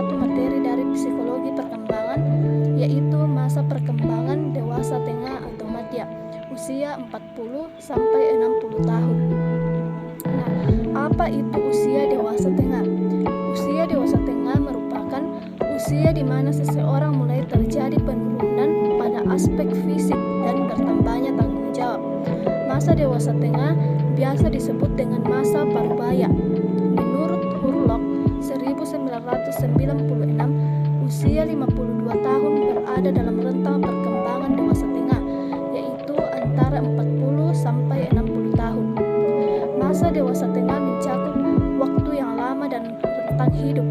satu materi dari psikologi perkembangan, yaitu masa perkembangan dewasa tengah atau madya, usia 40 sampai 60 tahun. Nah, apa itu usia dewasa tengah? Usia dewasa tengah merupakan usia di mana seseorang mulai terjadi penurunan pada aspek fisik dan bertambahnya tanggung jawab. Masa dewasa tengah biasa disebut dengan masa parubaya. Menurut Hurlock 1996, usia 52 tahun berada dalam rentang perkembangan dewasa tengah, yaitu antara 40 sampai 60 tahun. Masa dewasa tengah mencakup waktu yang lama dan rentang hidup.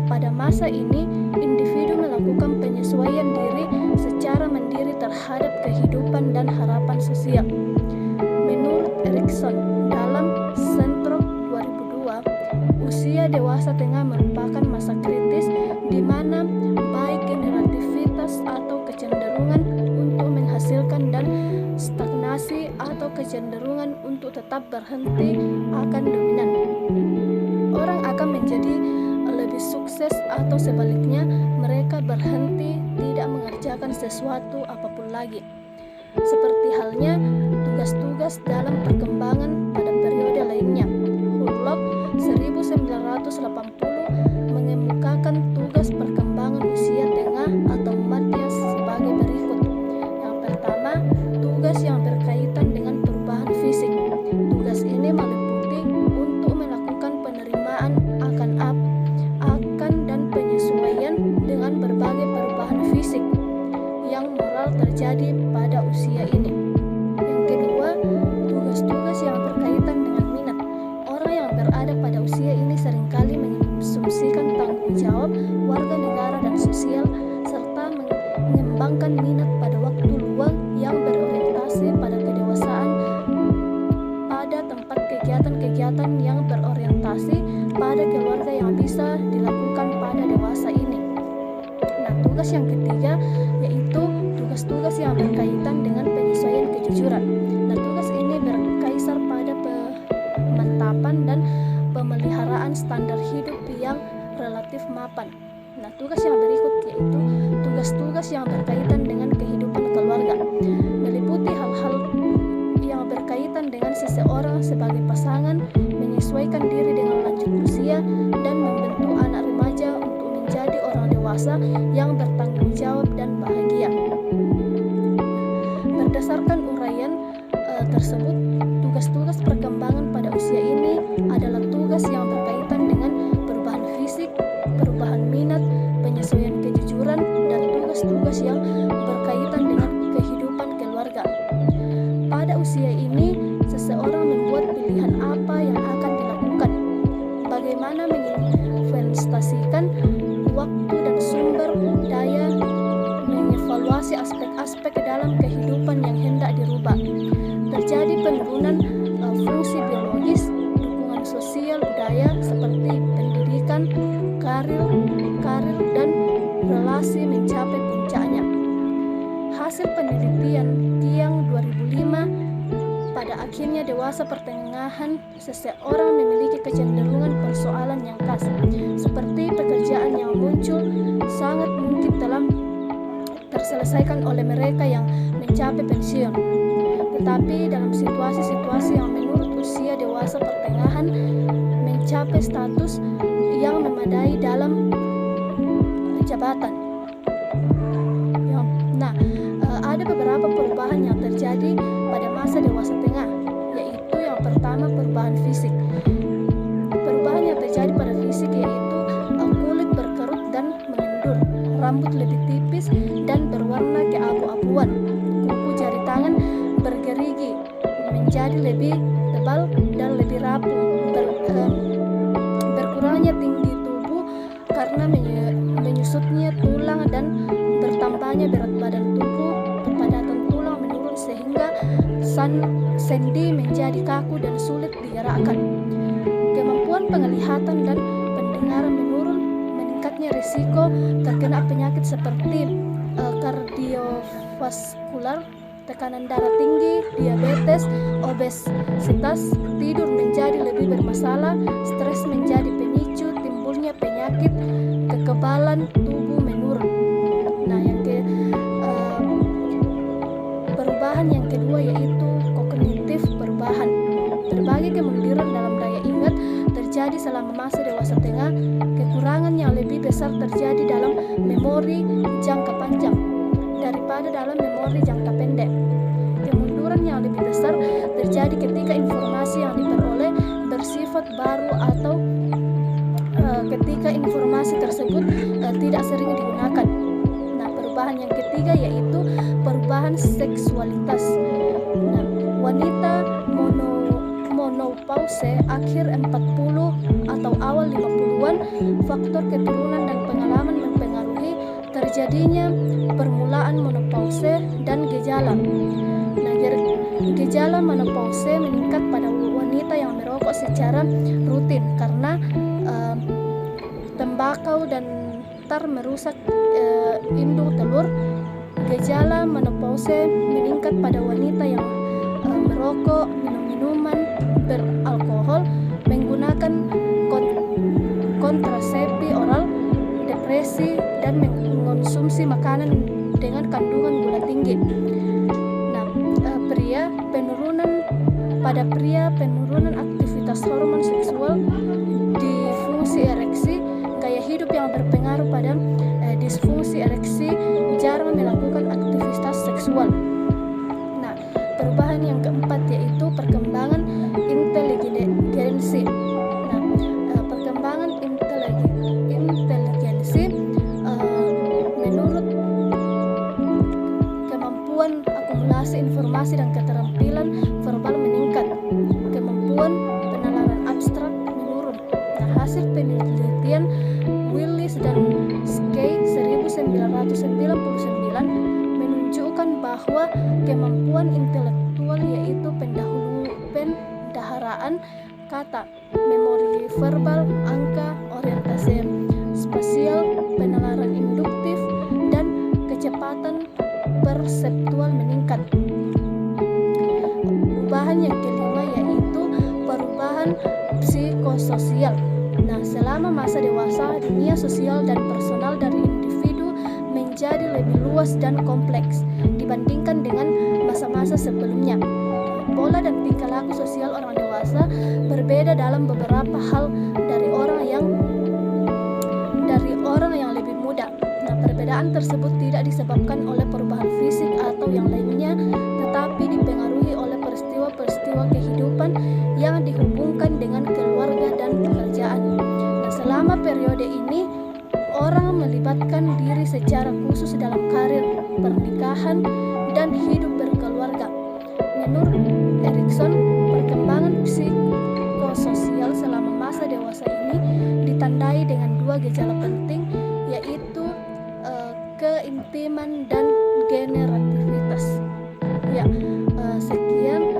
Pada masa ini, individu melakukan penyesuaian diri secara mandiri terhadap kehidupan dan harapan sosial. Menurut Erikson dalam Sentro 2002, usia dewasa tengah merupakan masa kritis di mana baik generativitas atau kecenderungan untuk menghasilkan dan stagnasi atau kecenderungan untuk tetap berhenti akan dominan. Orang akan menjadi lebih sukses atau sebaliknya mereka berhenti tidak mengerjakan sesuatu apapun lagi. Seperti halnya tugas-tugas dalam perkembangan pada periode lainnya. Hurlock 1980 mengemukakan tugas perkembangan usia tengah atau madya sebagai berikut. Yang pertama, tugas yang berkaitan dengan perubahan fisik. Tugas ini meliputi untuk melakukan penerimaan akan dan penyesuaian dengan berbagai perubahan fisik yang moral terjadi pada usia ini. Yang kedua, tugas-tugas yang berkaitan dengan minat. Orang yang berada pada usia ini seringkali mengasumsikan tanggung jawab warga negara dan sosial serta mengembangkan minat pada waktu luang yang berorientasi pada kedewasaan pada tempat kegiatan-kegiatan yang berorientasi pada keluarga yang bisa dilakukan pada dewasa ini. Nah, tugas yang ketiga yaitu tugas-tugas yang berkaitan dengan penyesuaian kejujuran. Nah, tugas ini berkaisar pada pemantapan dan pemeliharaan standar hidup yang relatif mapan. Nah, tugas yang berikut yaitu tugas-tugas yang berkaitan dengan kehidupan keluarga, meliputi hal-hal yang berkaitan dengan seseorang sebagai pasangan, menyesuaikan diri dengan lanjut usia, dan membentuk anak remaja untuk menjadi orang dewasa yang bertanggung jawab dan bahagia. Berdasarkan uraian tersebut, tugas-tugas perkembangan pada usia ini adalah tugas yang berkaitan dengan perubahan fisik, perubahan minat, penyesuaian kejujuran, dan tugas-tugas yang berkaitan dengan kehidupan keluarga. Pada usia ini, seseorang membuat pilihan apa yang akan dilakukan, bagaimana menginvestasikan waktu dan sumber daya, mengevaluasi aspek-aspek dalam kehidupan yang hendak dirubah. Terjadi penurunan fungsi biologis, dukungan sosial budaya seperti pendidikan, karir, dan relasi mencapai puncaknya. Hasil penelitian Tiang 2005, pada akhirnya dewasa pertengahan seseorang memiliki kecenderungan persoalan yang khas, seperti pekerjaan yang muncul sangat mungkin telah terselesaikan oleh mereka yang mencapai pensiun. Tetapi dalam situasi-situasi yang menurut usia dewasa pertengahan mencapai status yang memadai dalam jabatan. Ada beberapa perubahan yang terjadi pada masa dewasa tengah, yaitu yang pertama perubahan fisik. Perubahan yang terjadi pada fisik yaitu kulit berkerut dan mengendur, rambut lebih tipis dan berwarna keabu-abuan, kuku jari tangan bergerigi menjadi lebih tebal dan lebih rapuh, berkurangnya tinggi tubuh karena menyusutnya tulang dan bertambahnya berat badan tubuh, kepadatan tulang menurun sehingga sendi menjadi kaku dan sulit digerakkan. Kemampuan penglihatan dan pendengaran menurun, meningkatnya risiko terkena penyakit seperti kardiovaskular, tekanan darah tinggi, diabetes, obesitas, tidur menjadi lebih bermasalah, stres menjadi pemicu timbulnya penyakit kekebalan tubuh menurun. Nah, perubahan yang kedua yaitu kognitif perubahan. Berbagai kemunduran dalam daya ingat terjadi selama masa dewasa tengah. Kekurangan yang lebih besar terjadi dalam memori jangka panjang daripada dalam memori jangka pendek. Kemunduran yang lebih besar terjadi ketika informasi yang diperoleh bersifat baru atau ketika informasi tersebut tidak sering digunakan. Nah, perubahan yang ketiga yaitu perubahan seksualitas. Nah, wanita menopause akhir 40 atau awal 50-an, faktor keturunan dan pengalaman mempengaruhi terjadinya permulaan menopause dan gejala. Nah, gejala menopause meningkat pada wanita yang merokok secara rutin karena tembakau dan tar merusak indung telur. Gejala menopause meningkat pada wanita yang merokok, minum minuman beralkohol, menggunakan kontrasepsi oral, depresi, dan mengonsumsi makanan dengan kandungan gula tinggi. Nah, penurunan aktivitas hormon seksual, disfungsi ereksi, gaya hidup yang berpengaruh pada disfungsi ereksi, jarang melakukan aktivitas seksual. Nah, perubahan yang keempat yaitu perkembangan inteligensi. Nah, perkembangan inteligensi menurut kemampuan akumulasi informasi dan keterampilan verbal meningkat, kemampuan penalaran abstrak menurun. Nah, hasil penelitian Willis dan Skye 1999 menunjukkan bahwa kemampuan intelektual yaitu pendaharaan kata, memori verbal, angka, orientasi spasial, penalaran induktif, dan kecepatan perseptual meningkat. Perubahan yang kelima yaitu perubahan psikososial. Nah, selama masa dewasa, dunia sosial dan personal dari individu menjadi lebih luas dan kompleks dibandingkan dengan masa-masa sebelumnya. Pola dan tingkah laku sosial orang dewasa berbeda dalam beberapa hal dari orang yang lebih muda. Nah, perbedaan tersebut tidak disebabkan oleh perubahan fisik atau yang lainnya, tetapi dipengaruhi oleh peristiwa-peristiwa kehidupan yang dihubungkan dengan keluarga dan pekerjaan. Nah, selama periode ini, orang melibatkan diri secara khusus dalam karir, pernikahan, dan hidup berkeluarga. Menurut Erikson, perkembangan psikososial selama masa dewasa ini ditandai dengan dua gejala penting, yaitu keintiman dan generativitas. Ya, sekian